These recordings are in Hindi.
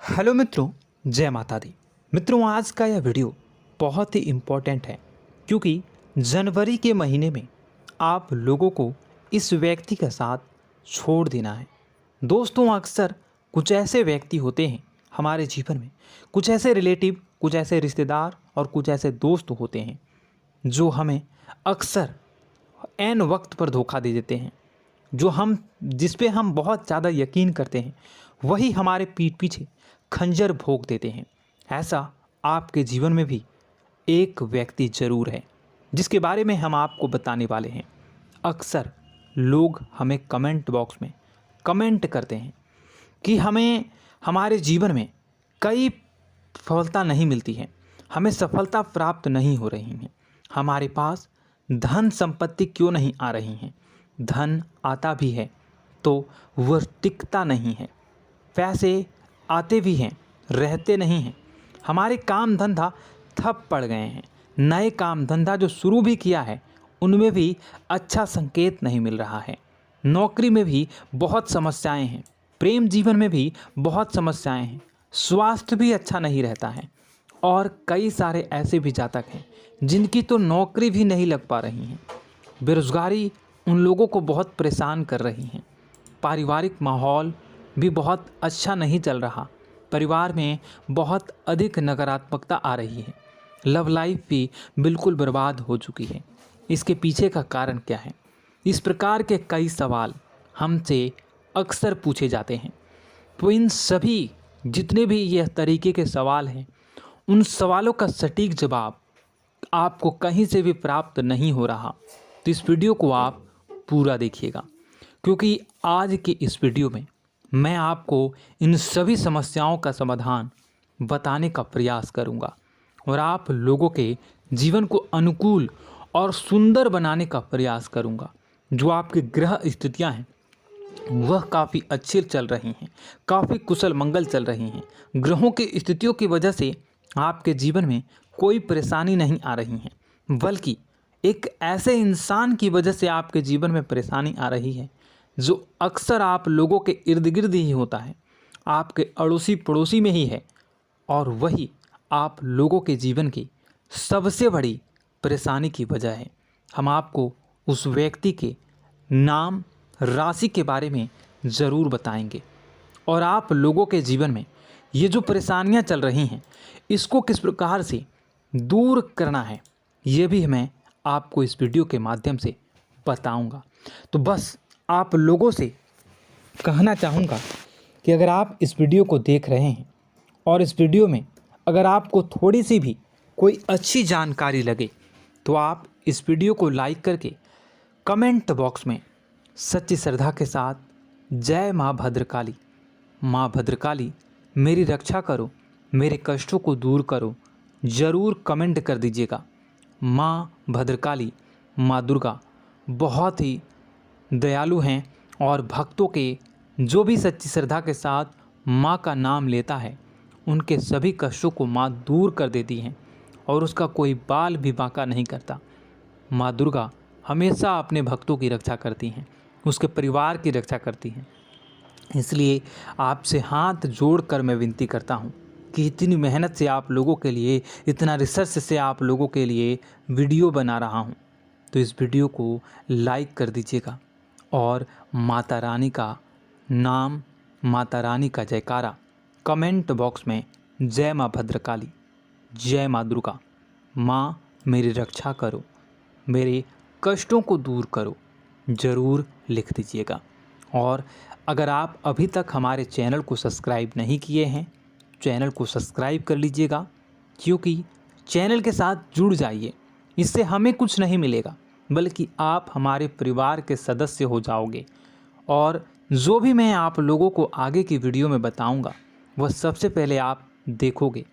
हेलो मित्रों, जय माता दी। मित्रों, आज का यह वीडियो बहुत ही इम्पोर्टेंट है क्योंकि जनवरी के महीने में आप लोगों को इस व्यक्ति के साथ छोड़ देना है। दोस्तों, अक्सर कुछ ऐसे व्यक्ति होते हैं हमारे जीवन में, कुछ ऐसे रिलेटिव, कुछ ऐसे रिश्तेदार और कुछ ऐसे दोस्त होते हैं जो हमें अक्सर ऐन वक्त पर धोखा दे देते हैं। जिस पे हम बहुत ज़्यादा यकीन करते हैं वही हमारे पीठ पीछे खंजर भोंक देते हैं। ऐसा आपके जीवन में भी एक व्यक्ति ज़रूर है जिसके बारे में हम आपको बताने वाले हैं। अक्सर लोग हमें कमेंट बॉक्स में कमेंट करते हैं कि हमें हमारे जीवन में कई सफलता नहीं मिलती है, हमें सफलता प्राप्त नहीं हो रही है, हमारे पास धन संपत्ति क्यों नहीं आ रही हैं। धन आता भी है तो वह टिकता नहीं है, पैसे आते भी हैं रहते नहीं हैं, हमारे काम धंधा ठप पड़ गए हैं, नए काम धंधा जो शुरू भी किया है उनमें भी अच्छा संकेत नहीं मिल रहा है, नौकरी में भी बहुत समस्याएं हैं, प्रेम जीवन में भी बहुत समस्याएं हैं, स्वास्थ्य भी अच्छा नहीं रहता है और कई सारे ऐसे भी जातक हैं जिनकी तो नौकरी भी नहीं लग पा रही हैं। बेरोज़गारी उन लोगों को बहुत परेशान कर रही हैं। पारिवारिक माहौल भी बहुत अच्छा नहीं चल रहा, परिवार में बहुत अधिक नकारात्मकता आ रही है, लव लाइफ भी बिल्कुल बर्बाद हो चुकी है। इसके पीछे का कारण क्या है? इस प्रकार के कई सवाल हमसे अक्सर पूछे जाते हैं। तो इन सभी जितने भी यह तरीके के सवाल हैं, उन सवालों का सटीक जवाब आपको कहीं से भी प्राप्त नहीं हो रहा। तो इस वीडियो को आप पूरा देखिएगा क्योंकि आज की इस वीडियो में मैं आपको इन सभी समस्याओं का समाधान बताने का प्रयास करूंगा और आप लोगों के जीवन को अनुकूल और सुंदर बनाने का प्रयास करूंगा। जो आपकी ग्रह स्थितियां हैं वह काफ़ी अच्छी चल रही हैं, काफ़ी कुशल मंगल चल रही हैं। ग्रहों की स्थितियों की वजह से आपके जीवन में कोई परेशानी नहीं आ रही है, बल्कि एक ऐसे इंसान की वजह से आपके जीवन में परेशानी आ रही है जो अक्सर आप लोगों के इर्द गिर्द ही होता है, आपके अड़ोसी पड़ोसी में ही है और वही आप लोगों के जीवन की सबसे बड़ी परेशानी की वजह है। हम आपको उस व्यक्ति के नाम, राशि के बारे में ज़रूर बताएंगे और आप लोगों के जीवन में ये जो परेशानियां चल रही हैं इसको किस प्रकार से दूर करना है ये भी मैं आपको इस वीडियो के माध्यम से बताऊंगा। तो बस आप लोगों से कहना चाहूँगा कि अगर आप इस वीडियो को देख रहे हैं और इस वीडियो में अगर आपको थोड़ी सी भी कोई अच्छी जानकारी लगे तो आप इस वीडियो को लाइक करके कमेंट बॉक्स में सच्ची श्रद्धा के साथ जय माँ भद्रकाली, माँ भद्रकाली मेरी रक्षा करो, मेरे कष्टों को दूर करो, ज़रूर कमेंट कर दीजिएगा। माँ भद्रकाली, माँ दुर्गा बहुत ही दयालु हैं और भक्तों के जो भी सच्ची श्रद्धा के साथ माँ का नाम लेता है उनके सभी कष्टों को माँ दूर कर देती हैं और उसका कोई बाल भी बांका नहीं करता। माँ दुर्गा हमेशा अपने भक्तों की रक्षा करती हैं, उसके परिवार की रक्षा करती हैं। इसलिए आपसे हाथ जोड़कर मैं विनती करता हूँ कि इतनी मेहनत से आप लोगों के लिए, इतना रिसर्च से आप लोगों के लिए वीडियो बना रहा हूँ, तो इस वीडियो को लाइक कर दीजिएगा और माता रानी का नाम, माता रानी का जयकारा कमेंट बॉक्स में जय माँ भद्रकाली, जय माँ दुर्गा, माँ मेरी रक्षा करो, मेरे कष्टों को दूर करो, ज़रूर लिख दीजिएगा। और अगर आप अभी तक हमारे चैनल को सब्सक्राइब नहीं किए हैं, चैनल को सब्सक्राइब कर लीजिएगा क्योंकि चैनल के साथ जुड़ जाइए। इससे हमें कुछ नहीं मिलेगा बल्कि आप हमारे परिवार के सदस्य हो जाओगे और जो भी मैं आप लोगों को आगे की वीडियो में बताऊंगा वह सबसे पहले आप देखोगे।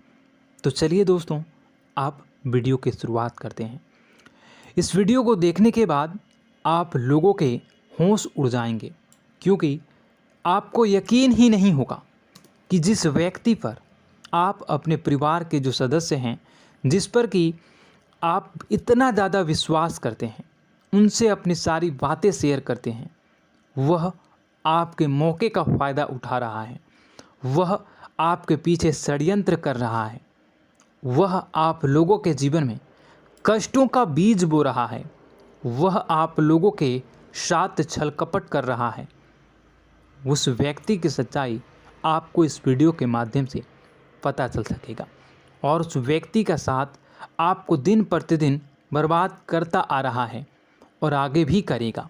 तो चलिए दोस्तों, आप वीडियो की शुरुआत करते हैं। इस वीडियो को देखने के बाद आप लोगों के होश उड़ जाएंगे क्योंकि आपको यकीन ही नहीं होगा कि जिस व्यक्ति पर आप अपने परिवार के जो सदस्य हैं, जिस पर कि आप इतना ज़्यादा विश्वास करते हैं, उनसे अपनी सारी बातें शेयर करते हैं, वह आपके मौके का फ़ायदा उठा रहा है, वह आपके पीछे षड्यंत्र कर रहा है, वह आप लोगों के जीवन में कष्टों का बीज बो रहा है, वह आप लोगों के साथ छल कपट कर रहा है, उस व्यक्ति की सच्चाई आपको इस वीडियो के माध्यम से पता चल सकेगा। और उस व्यक्ति का साथ आपको दिन प्रतिदिन बर्बाद करता आ रहा है और आगे भी करेगा।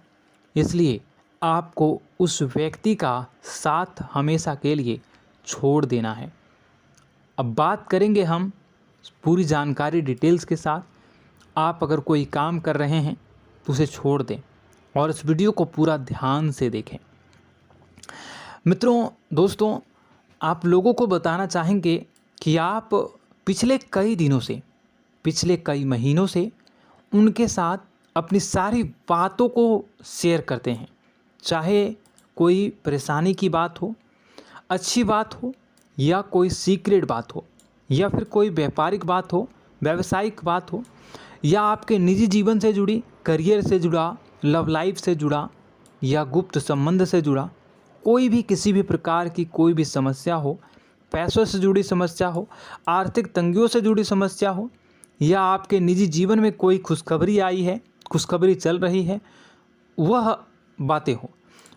इसलिए आपको उस व्यक्ति का साथ हमेशा के लिए छोड़ देना है। अब बात करेंगे हम पूरी जानकारी डिटेल्स के साथ। आप अगर कोई काम कर रहे हैं तो उसे छोड़ दें और इस वीडियो को पूरा ध्यान से देखें। मित्रों, दोस्तों, आप लोगों को बताना चाहेंगे कि आप पिछले कई दिनों से, पिछले कई महीनों से उनके साथ अपनी सारी बातों को शेयर करते हैं, चाहे कोई परेशानी की बात हो, अच्छी बात हो, या कोई सीक्रेट बात हो, या फिर कोई व्यापारिक बात हो, व्यावसायिक बात हो, या आपके निजी जीवन से जुड़ी, करियर से जुड़ा, लव लाइफ से जुड़ा, या गुप्त संबंध से जुड़ा कोई भी किसी भी प्रकार की कोई भी समस्या हो, पैसों से जुड़ी समस्या हो, आर्थिक तंगियों से जुड़ी समस्या हो, या आपके निजी जीवन में कोई खुशखबरी आई है, खुशखबरी चल रही है, वह बातें हो,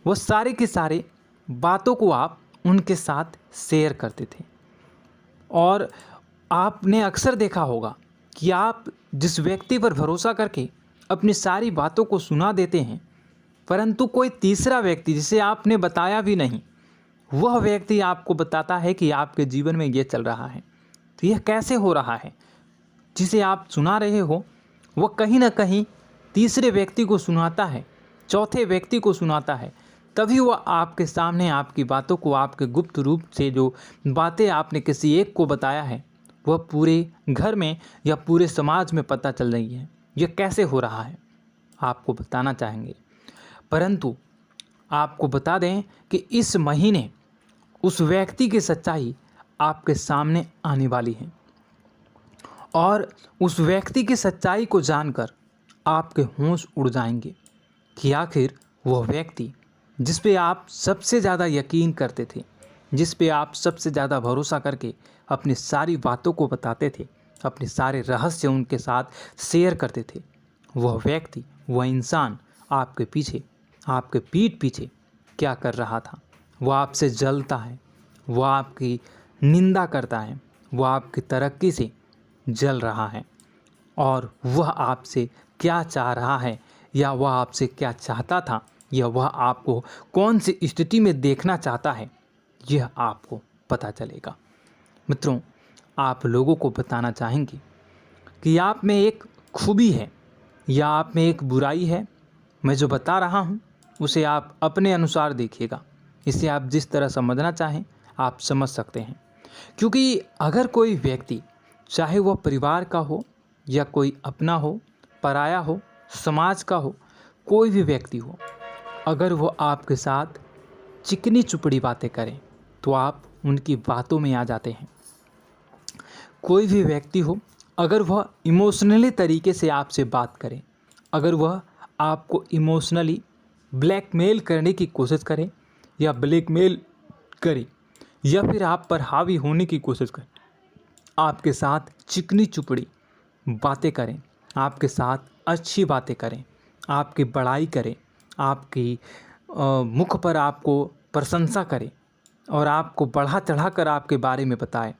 वह सारे के सारे बातों को आप उनके साथ शेयर करते थे। और आपने अक्सर देखा होगा कि आप जिस व्यक्ति पर भरोसा करके अपनी सारी बातों को सुना देते हैं, परंतु कोई तीसरा व्यक्ति जिसे आपने बताया भी नहीं, वह व्यक्ति आपको बताता है कि आपके जीवन में ये चल रहा है। तो यह कैसे हो रहा है? जिसे आप सुना रहे हो वह कहीं ना कहीं तीसरे व्यक्ति को सुनाता है, चौथे व्यक्ति को सुनाता है, तभी वह आपके सामने आपकी बातों को, आपके गुप्त रूप से जो बातें आपने किसी एक को बताया है, वह पूरे घर में या पूरे समाज में पता चल रही है। यह कैसे हो रहा है आपको बताना चाहेंगे। परंतु आपको बता दें कि इस महीने उस व्यक्ति की सच्चाई आपके सामने आने वाली है और उस व्यक्ति की सच्चाई को जानकर आपके होश उड़ जाएंगे कि आखिर वह व्यक्ति जिस पे आप सबसे ज़्यादा यकीन करते थे, जिस पे आप सबसे ज़्यादा भरोसा करके अपनी सारी बातों को बताते थे, अपने सारे रहस्य उनके साथ शेयर करते थे, वह व्यक्ति, वह इंसान आपके पीछे, आपके पीठ पीछे क्या कर रहा था। वह आपसे जलता है, वह आपकी निंदा करता है, वह आपकी तरक्की से जल रहा है और वह आपसे क्या चाह रहा है, या वह आपसे क्या चाहता था, या वह आपको कौन सी स्थिति में देखना चाहता है, यह आपको पता चलेगा। मित्रों, आप लोगों को बताना चाहेंगे कि आप में एक खूबी है या आप में एक बुराई है। मैं जो बता रहा हूँ उसे आप अपने अनुसार देखिएगा। इसे आप जिस तरह समझना चाहें आप समझ सकते हैं, क्योंकि अगर कोई व्यक्ति, चाहे वह परिवार का हो या कोई अपना हो, पराया हो, समाज का हो, कोई भी व्यक्ति हो, अगर वो आपके साथ चिकनी चुपड़ी बातें करें तो आप उनकी बातों में आ जाते हैं। कोई भी व्यक्ति हो, अगर वह इमोशनली तरीके से आपसे बात करे, अगर वह आपको इमोशनली ब्लैकमेल करने की कोशिश करे या ब्लैकमेल करे या फिर आप पर हावी होने की कोशिश करे, आपके साथ चिकनी चुपड़ी बातें करें, आपके साथ अच्छी बातें करें, आपकी बड़ाई करें, आपकी मुख पर आपको प्रशंसा करें और आपको बढ़ा चढ़ा कर आपके बारे में बताए,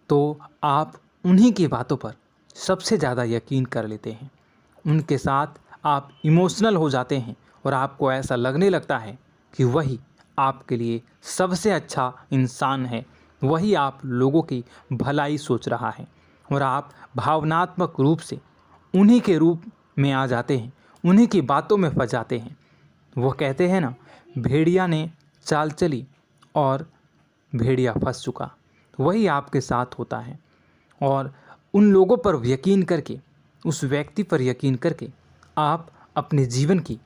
तो आप उन्हीं की बातों पर सबसे ज़्यादा यकीन कर लेते हैं। उनके साथ आप इमोशनल हो जाते हैं और आपको ऐसा लगने लगता है कि वही आपके लिए सबसे अच्छा इंसान है, वही आप लोगों की भलाई सोच रहा है और आप भावनात्मक रूप से उन्हीं के रूप में आ जाते हैं, उन्हीं की बातों में फंस जाते हैं। वो कहते हैं ना, भेड़िया ने चाल चली और भेड़िया फंस चुका। वही आपके साथ होता है और उन लोगों पर यकीन करके, उस व्यक्ति पर यकीन करके आप अपने जीवन की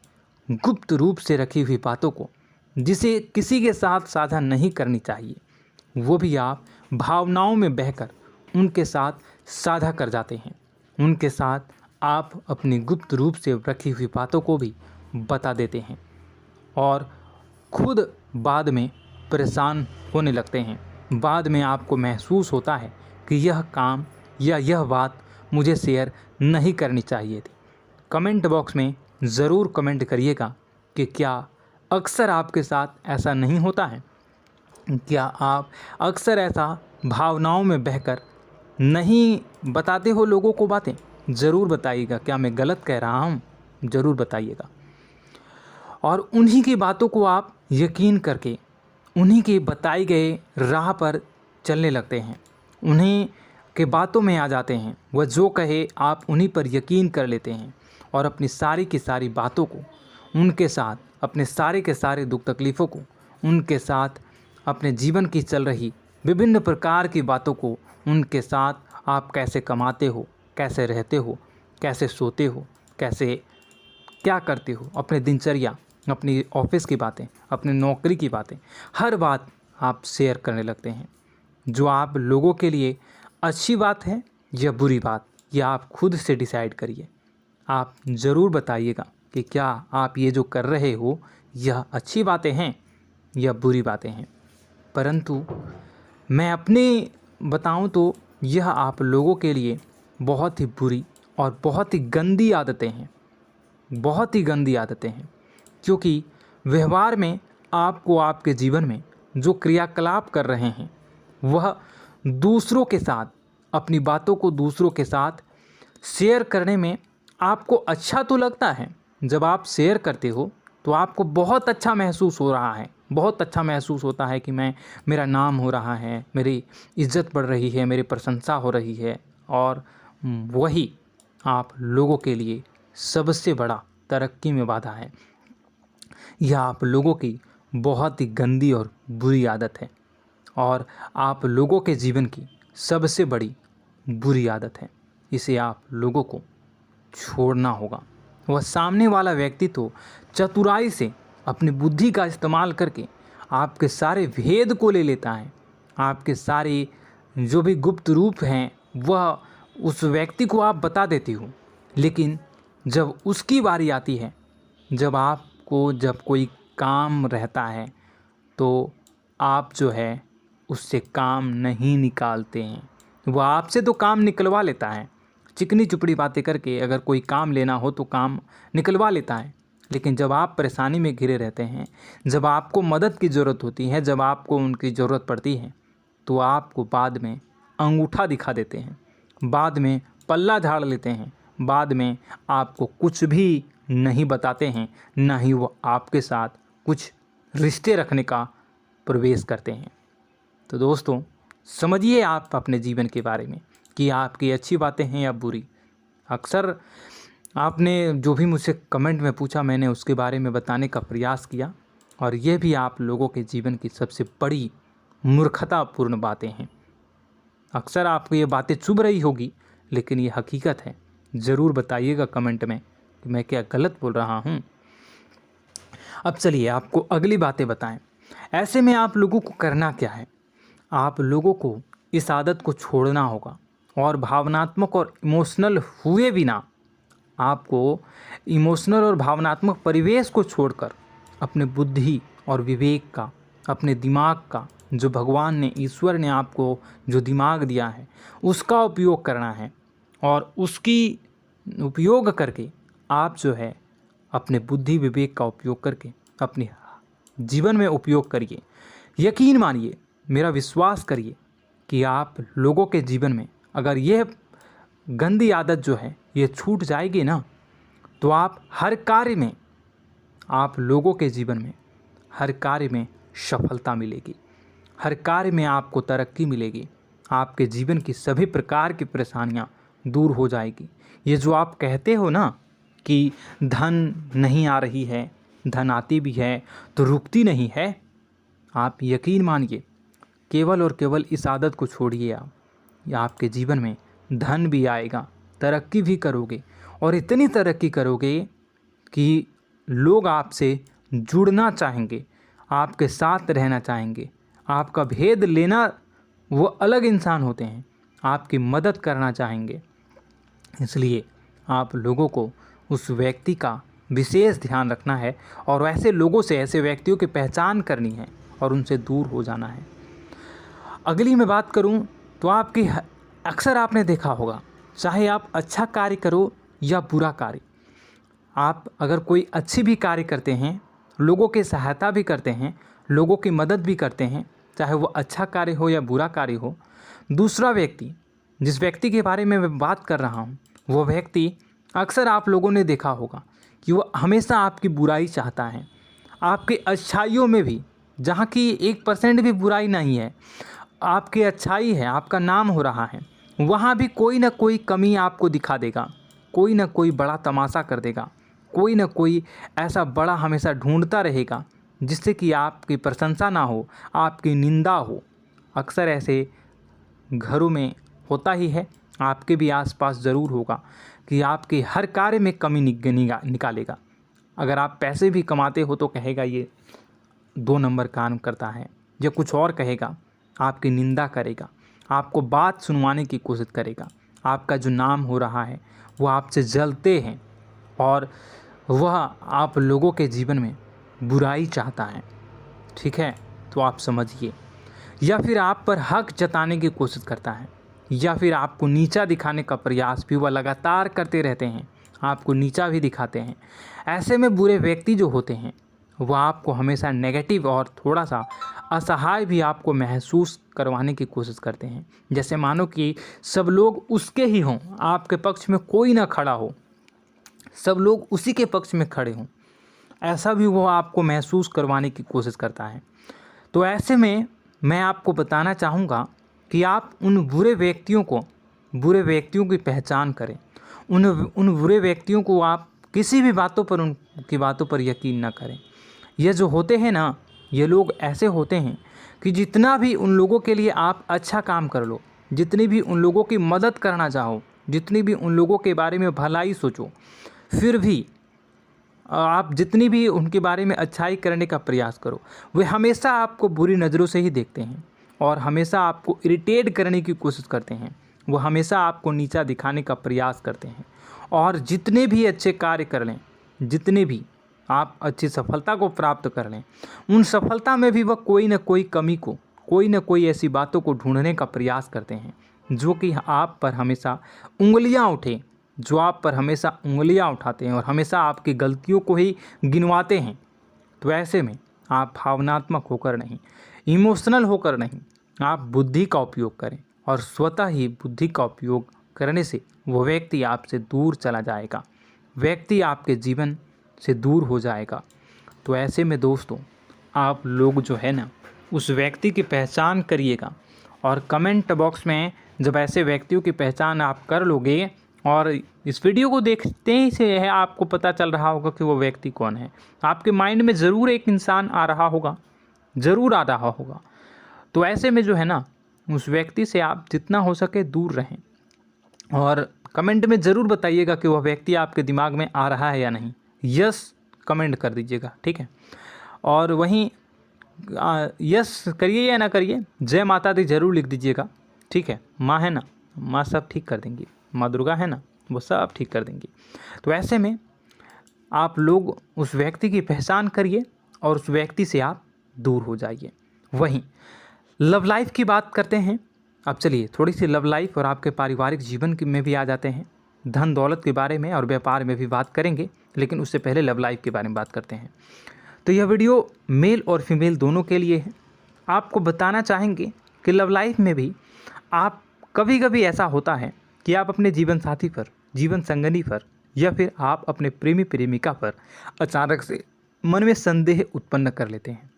गुप्त रूप से रखी हुई बातों को, जिसे किसी के साथ साझा नहीं करनी चाहिए, वो भी आप भावनाओं में बहकर उनके साथ साझा कर जाते हैं। उनके साथ आप अपनी गुप्त रूप से रखी हुई बातों को भी बता देते हैं और खुद बाद में परेशान होने लगते हैं बाद में आपको महसूस होता है कि यह काम या यह बात मुझे शेयर नहीं करनी चाहिए थी। कमेंट बॉक्स में ज़रूर कमेंट करिएगा कि क्या अक्सर आपके साथ ऐसा नहीं होता है? क्या आप अक्सर ऐसा भावनाओं में बहकर नहीं बताते हो लोगों को बातें? ज़रूर बताइएगा। क्या मैं गलत कह रहा हूँ? ज़रूर बताइएगा। और उन्हीं की बातों को आप यकीन करके उन्हीं के बताए गए राह पर चलने लगते हैं, उन्हीं के बातों में आ जाते हैं। वह जो कहे आप उन्हीं पर यकीन कर लेते हैं और अपनी सारी की सारी बातों को उनके साथ, अपने सारे के सारे दुख तकलीफ़ों को उनके साथ, अपने जीवन की चल रही विभिन्न प्रकार की बातों को उनके साथ, आप कैसे कमाते हो, कैसे रहते हो, कैसे सोते हो, कैसे क्या करते हो, अपने दिनचर्या, अपनी ऑफिस की बातें, अपनी नौकरी की बातें, हर बात आप शेयर करने लगते हैं। जो आप लोगों के लिए अच्छी बात है या बुरी बात, यह आप खुद से डिसाइड करिए। आप ज़रूर बताइएगा कि क्या आप ये जो कर रहे हो यह अच्छी बातें हैं या बुरी बातें हैं। परंतु मैं अपनी बताऊं तो यह आप लोगों के लिए बहुत ही बुरी और बहुत ही गंदी आदतें हैं, बहुत ही गंदी आदतें हैं। क्योंकि व्यवहार में आपको आपके जीवन में जो क्रियाकलाप कर रहे हैं वह दूसरों के साथ, अपनी बातों को दूसरों के साथ शेयर करने में आपको अच्छा तो लगता है। जब आप शेयर करते हो तो आपको बहुत अच्छा महसूस हो रहा है, बहुत अच्छा महसूस होता है कि मेरा नाम हो रहा है, मेरी इज्जत बढ़ रही है, मेरी प्रशंसा हो रही है। और वही आप लोगों के लिए सबसे बड़ा तरक्की में बाधा है। यह आप लोगों की बहुत ही गंदी और बुरी आदत है और आप लोगों के जीवन की सबसे बड़ी बुरी आदत है। इसे आप लोगों को छोड़ना होगा। वह सामने वाला व्यक्ति तो चतुराई से अपनी बुद्धि का इस्तेमाल करके आपके सारे भेद को ले लेता है, आपके सारे जो भी गुप्त रूप हैं वह उस व्यक्ति को आप बता देती हो। लेकिन जब उसकी बारी आती है, जब कोई काम रहता है तो आप जो है उससे काम नहीं निकालते हैं। वह आपसे तो काम निकलवा लेता है, चिकनी चुपड़ी बातें करके अगर कोई काम लेना हो तो काम निकलवा लेता है। लेकिन जब आप परेशानी में घिरे रहते हैं, जब आपको मदद की ज़रूरत होती है, जब आपको उनकी ज़रूरत पड़ती है, तो आपको बाद में अंगूठा दिखा देते हैं, बाद में पल्ला झाड़ लेते हैं, बाद में आपको कुछ भी नहीं बताते हैं, ना ही वो आपके साथ कुछ रिश्ते रखने का प्रवेश करते हैं। तो दोस्तों, समझिए आप अपने जीवन के बारे में कि आपकी अच्छी बातें हैं या बुरी। अक्सर आपने जो भी मुझसे कमेंट में पूछा, मैंने उसके बारे में बताने का प्रयास किया और ये भी आप लोगों के जीवन की सबसे बड़ी मूर्खतापूर्ण बातें हैं। अक्सर आपको ये बातें चुभ रही होगी, लेकिन ये हकीकत है। ज़रूर बताइएगा कमेंट में कि मैं क्या गलत बोल रहा हूँ। अब चलिए आपको अगली बातें बताएं। ऐसे में आप लोगों को करना क्या है? आप लोगों को इस आदत को छोड़ना होगा और भावनात्मक और इमोशनल हुए बिना आपको इमोशनल और भावनात्मक परिवेश को छोड़कर अपने बुद्धि और विवेक का, अपने दिमाग का, जो भगवान ने, ईश्वर ने आपको जो दिमाग दिया है उसका उपयोग करना है। और उसकी उपयोग करके आप जो है अपने बुद्धि विवेक का उपयोग करके अपने जीवन में उपयोग करिए। यकीन मानिए, मेरा विश्वास करिए कि आप लोगों के जीवन में अगर यह गंदी आदत जो है ये छूट जाएगी ना, तो आप हर कार्य में, आप लोगों के जीवन में हर कार्य में सफलता मिलेगी, हर कार्य में आपको तरक्की मिलेगी, आपके जीवन की सभी प्रकार की परेशानियां दूर हो जाएगी। ये जो आप कहते हो ना कि धन नहीं आ रही है, धन आती भी है तो रुकती नहीं है, आप यकीन मानिए, केवल और केवल इस आदत को छोड़िए आप, या आपके जीवन में धन भी आएगा, तरक्की भी करोगे और इतनी तरक्की करोगे कि लोग आपसे जुड़ना चाहेंगे, आपके साथ रहना चाहेंगे, आपका भेद लेना, वो अलग इंसान होते हैं, आपकी मदद करना चाहेंगे। इसलिए आप लोगों को उस व्यक्ति का विशेष ध्यान रखना है और ऐसे लोगों से, ऐसे व्यक्तियों की पहचान करनी है और उनसे दूर हो जाना है। अगली मैं बात करूं तो अक्सर आपने देखा होगा, चाहे आप अच्छा कार्य करो या बुरा कार्य, आप अगर कोई अच्छी भी कार्य करते हैं, लोगों की सहायता भी करते हैं, लोगों की मदद भी करते हैं, चाहे वो अच्छा कार्य हो या बुरा कार्य हो, दूसरा व्यक्ति, जिस व्यक्ति के बारे में मैं बात कर रहा हूँ, वो व्यक्ति अक्सर आप लोगों ने देखा होगा कि वो हमेशा आपकी बुराई चाहता है। आपकी अच्छाइयों में भी, जहाँ की 1% भी बुराई नहीं है, आपकी अच्छाई है, आपका नाम हो रहा है, वहाँ भी कोई ना कोई कमी आपको दिखा देगा, कोई ना कोई बड़ा तमाशा कर देगा, कोई ना कोई ऐसा बड़ा हमेशा ढूंढता रहेगा जिससे कि आपकी प्रशंसा ना हो, आपकी निंदा हो। अक्सर ऐसे घरों में होता ही है, आपके भी आसपास ज़रूर होगा कि आपके हर कार्य में कमी निकालेगा। अगर आप पैसे भी कमाते हो तो कहेगा ये 2 नंबर काम करता है, या कुछ और कहेगा, आपकी निंदा करेगा, आपको बात सुनवाने की कोशिश करेगा। आपका जो नाम हो रहा है वो आपसे जलते हैं और वह आप लोगों के जीवन में बुराई चाहता है, ठीक है, तो आप समझिए। या फिर आप पर हक जताने की कोशिश करता है, या फिर आपको नीचा दिखाने का प्रयास भी वह लगातार करते रहते हैं, आपको नीचा भी दिखाते हैं। ऐसे में बुरे व्यक्ति जो होते हैं वह आपको हमेशा नेगेटिव और थोड़ा सा असहाय भी आपको महसूस करवाने की कोशिश करते हैं। जैसे मानो कि सब लोग उसके ही हों, आपके पक्ष में कोई ना खड़ा हो, सब लोग उसी के पक्ष में खड़े हों, ऐसा भी वो आपको महसूस करवाने की कोशिश करता है। तो ऐसे में मैं आपको बताना चाहूँगा कि आप उन बुरे व्यक्तियों की पहचान करें। उन बुरे व्यक्तियों को आप किसी भी उनकी बातों पर यकीन ना करें। ये जो होते हैं ना, ये लोग ऐसे होते हैं कि जितना भी उन लोगों के लिए आप अच्छा काम कर लो, जितनी भी उन लोगों की मदद करना चाहो, जितनी भी उन लोगों के बारे में भलाई सोचो, फिर भी आप जितनी भी उनके बारे में अच्छाई करने का प्रयास करो, वे हमेशा आपको बुरी नज़रों से ही देखते हैं और हमेशा आपको इरिटेट करने की कोशिश करते हैं। वो हमेशा आपको नीचा दिखाने का प्रयास करते हैं और जितने भी अच्छे कार्य कर लें, जितने भी आप अच्छी सफलता को प्राप्त कर लें, उन सफलता में भी वह कोई ना कोई कमी को, कोई ना कोई ऐसी बातों को ढूंढने का प्रयास करते हैं जो कि आप पर हमेशा उंगलियां उठाते हैं और हमेशा आपकी गलतियों को ही गिनवाते हैं। तो ऐसे में आप भावनात्मक होकर नहीं, इमोशनल होकर नहीं, आप बुद्धि का उपयोग करें और स्वतः ही बुद्धि का उपयोग करने से वो व्यक्ति आपसे दूर चला जाएगा, व्यक्ति आपके जीवन से दूर हो जाएगा। तो ऐसे में दोस्तों, आप लोग जो है ना, उस व्यक्ति की पहचान करिएगा और कमेंट बॉक्स में जब ऐसे व्यक्तियों की पहचान आप कर लोगे और इस वीडियो को देखते ही से है आपको पता चल रहा होगा कि वो व्यक्ति कौन है, आपके माइंड में ज़रूर एक इंसान आ रहा होगा। तो ऐसे में जो है ना, उस व्यक्ति से आप जितना हो सके दूर रहें और कमेंट में ज़रूर बताइएगा कि वह व्यक्ति आपके दिमाग में आ रहा है या नहीं। यस कमेंट कर दीजिएगा, ठीक है। और वहीं यस करिए या ना करिए, जय माता दी ज़रूर लिख दीजिएगा, ठीक है। माँ है ना, माँ सब ठीक कर देंगी, माँ दुर्गा है ना, वो सब ठीक कर देंगी। तो ऐसे में आप लोग उस व्यक्ति की पहचान करिए और उस व्यक्ति से आप दूर हो जाइए। वहीं लव लाइफ की बात करते हैं। अब चलिए थोड़ी सी लव लाइफ और आपके पारिवारिक जीवन में भी आ जाते हैं। धन दौलत के बारे में और व्यापार में भी बात करेंगे, लेकिन उससे पहले लव लाइफ के बारे में बात करते हैं। तो यह वीडियो मेल और फीमेल दोनों के लिए है। आपको बताना चाहेंगे कि लव लाइफ में भी आप कभी ऐसा होता है कि आप अपने जीवन साथी पर, जीवन संगनी पर या फिर आप अपने प्रेमी प्रेमिका पर अचानक से मन में संदेह उत्पन्न कर लेते हैं।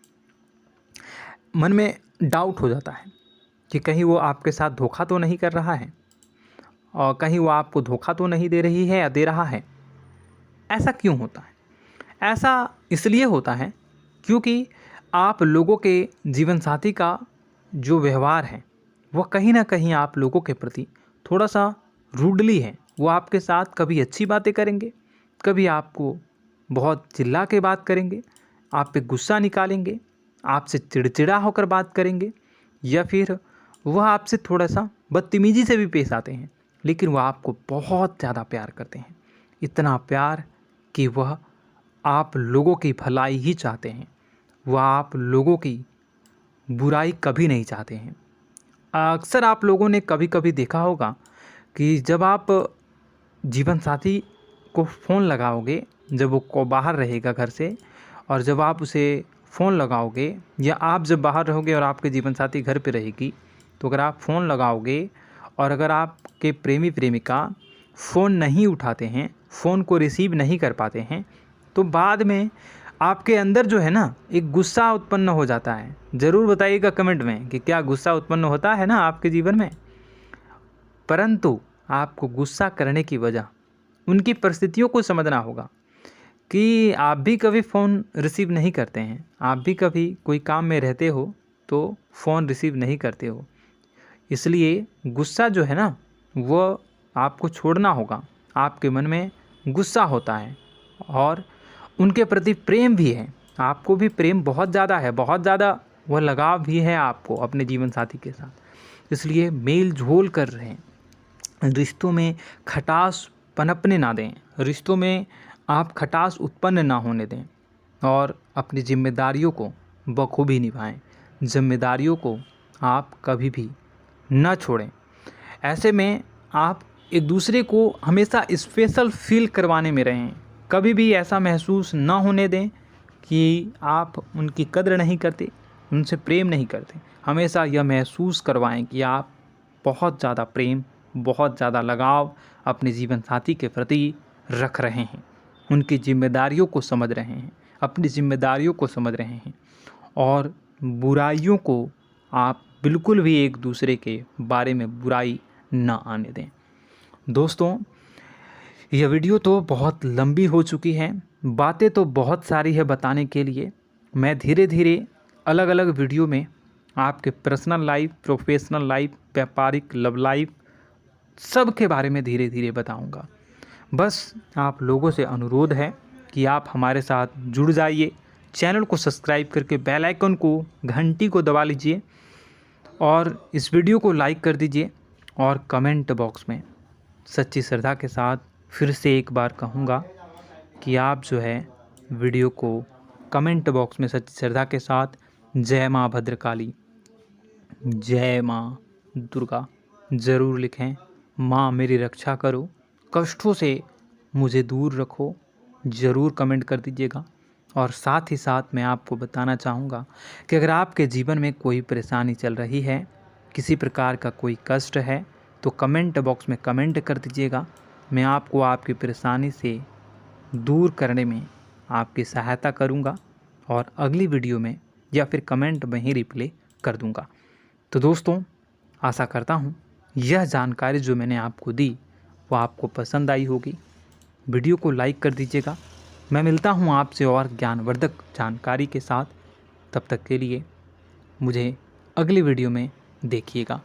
मन में डाउट हो जाता है कि कहीं वो आपके साथ धोखा तो नहीं कर रहा है और कहीं वो आपको धोखा तो नहीं दे रही है या दे रहा है। ऐसा क्यों होता है? ऐसा इसलिए होता है क्योंकि आप लोगों के जीवन साथी का जो व्यवहार है वह कहीं ना कहीं आप लोगों के प्रति थोड़ा सा रूडली है। वो आपके साथ कभी अच्छी बातें करेंगे, कभी आपको बहुत चिल्ला के बात करेंगे, आप पे गुस्सा निकालेंगे, आपसे चिड़चिड़ा होकर बात करेंगे, या फिर वह आपसे थोड़ा सा बदतमीजी से भी पेश आते हैं। लेकिन वह आपको बहुत ज़्यादा प्यार करते हैं, इतना प्यार कि वह आप लोगों की भलाई ही चाहते हैं, वह आप लोगों की बुराई कभी नहीं चाहते हैं। अक्सर आप लोगों ने कभी कभी देखा होगा कि जब आप जीवन साथी को फ़ोन लगाओगे, जब वो बाहर रहेगा घर से, और जब आप उसे फ़ोन लगाओगे, या आप जब बाहर रहोगे और आपके जीवन साथी घर पे रहेगी, तो अगर आप फ़ोन लगाओगे और अगर आपके प्रेमी प्रेमिका फ़ोन नहीं उठाते हैं, फ़ोन को रिसीव नहीं कर पाते हैं, तो बाद में आपके अंदर जो है ना एक गुस्सा उत्पन्न हो जाता है। ज़रूर बताइएगा कमेंट में कि क्या गुस्सा उत्पन्न होता है ना आपके जीवन में। परंतु आपको गुस्सा करने की वजह उनकी परिस्थितियों को समझना होगा कि आप भी कभी फ़ोन रिसीव नहीं करते हैं, आप भी कभी कोई काम में रहते हो तो फ़ोन रिसीव नहीं करते हो। इसलिए गुस्सा जो है ना वो आपको छोड़ना होगा। आपके मन में गुस्सा होता है और उनके प्रति प्रेम भी है, आपको भी प्रेम बहुत ज़्यादा है, बहुत ज़्यादा वह लगाव भी है आपको अपने जीवन साथी के साथ। इसलिए मेल जोल कर रहे हैं, रिश्तों में खटास पनपने ना दें, रिश्तों में आप खटास उत्पन्न ना होने दें और अपनी जिम्मेदारियों को बखूबी निभाएं। जिम्मेदारियों को आप कभी भी ना छोड़ें। ऐसे में आप एक दूसरे को हमेशा स्पेशल फील करवाने में रहें। कभी भी ऐसा महसूस ना होने दें कि आप उनकी कद्र नहीं करते, उनसे प्रेम नहीं करते। हमेशा यह महसूस करवाएं कि आप बहुत ज़्यादा प्रेम, बहुत ज़्यादा लगाव अपने जीवन साथी के प्रति रख रहे हैं, उनकी जिम्मेदारियों को समझ रहे हैं, अपनी जिम्मेदारियों को समझ रहे हैं और बुराइयों को आप बिल्कुल भी एक दूसरे के बारे में बुराई ना आने दें। दोस्तों, यह वीडियो तो बहुत लंबी हो चुकी है, बातें तो बहुत सारी है बताने के लिए। मैं धीरे धीरे अलग अलग वीडियो में आपके पर्सनल लाइफ, प्रोफेशनल लाइफ, व्यापारिक, लव लाइफ, सब के बारे में धीरे धीरे बताऊंगा। बस आप लोगों से अनुरोध है कि आप हमारे साथ जुड़ जाइए, चैनल को सब्सक्राइब करके बेल आइकन को, घंटी को दबा लीजिए और इस वीडियो को लाइक कर दीजिए। और कमेंट बॉक्स में सच्ची श्रद्धा के साथ फिर से एक बार कहूँगा कि आप जो है वीडियो को कमेंट बॉक्स में सच्ची श्रद्धा के साथ जय माँ भद्रकाली, जय माँ दुर्गा ज़रूर लिखें। माँ मेरी रक्षा करो, कष्टों से मुझे दूर रखो, ज़रूर कमेंट कर दीजिएगा। और साथ ही साथ मैं आपको बताना चाहूँगा कि अगर आपके जीवन में कोई परेशानी चल रही है, किसी प्रकार का कोई कष्ट है, तो कमेंट बॉक्स में कमेंट कर दीजिएगा। मैं आपको आपकी परेशानी से दूर करने में आपकी सहायता करूँगा और अगली वीडियो में या फिर कमेंट में ही रिप्लाई कर दूँगा। तो दोस्तों, आशा करता हूँ यह जानकारी जो मैंने आपको दी वो आपको पसंद आई होगी। वीडियो को लाइक कर दीजिएगा। मैं मिलता हूँ आपसे और ज्ञानवर्धक जानकारी के साथ। तब तक के लिए मुझे अगली वीडियो में देखिएगा।